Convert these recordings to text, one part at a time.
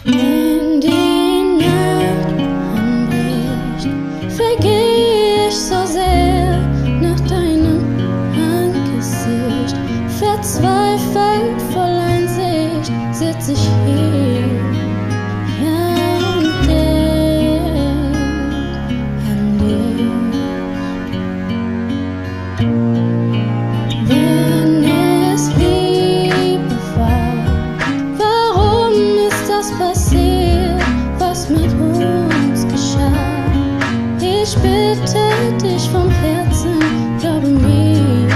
Wenn die Nacht anbricht, vergeh ich so sehr nach deinem Angesicht. Verzweifelt, voll Einsicht, sitz ich hier, ja, und denk an dich. Wenn es Liebe war, warum ist das passiert, was mit uns geschah? Ich bitte dich vom Herzen, glaube mir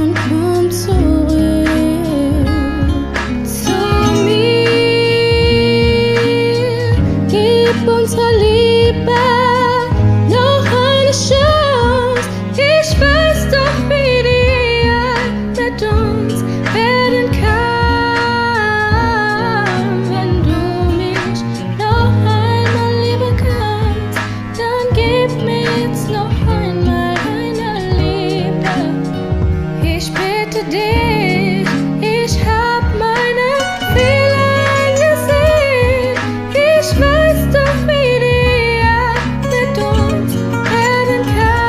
und komm zurück zu mir. Gib unserer Liebe noch eine Chance. Ich weiß doch, wie die Art mit uns werden kann. Wenn du mich noch einmal lieben kannst, dann gib mir jetzt noch einmal deine Liebe. Ich bitte dich, ich hab meine Fehler eingesehen. Ich weiß doch, wie die Art mit uns werden kann.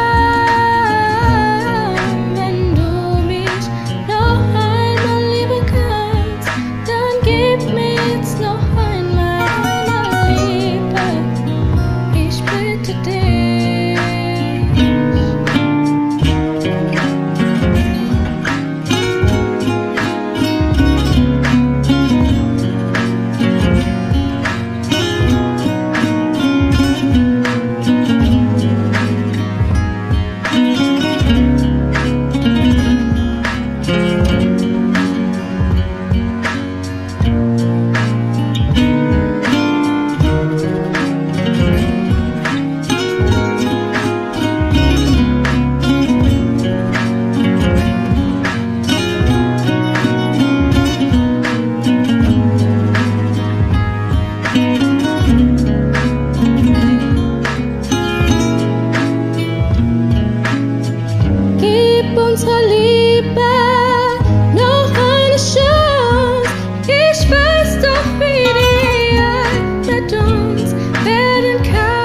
Wenn du mich noch einmal lieben kannst, dann gib mir jetzt noch einmal deine Liebe. Ich bitte dich. Gib unserer Liebe noch eine Chance. Ich weiß doch, wie die Art mit uns werden kann.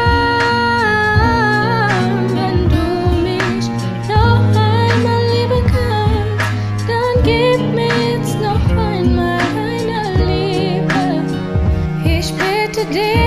Wenn du mich noch einmal lieben kannst, dann gib mir jetzt noch einmal deine Liebe. Ich bitte dich.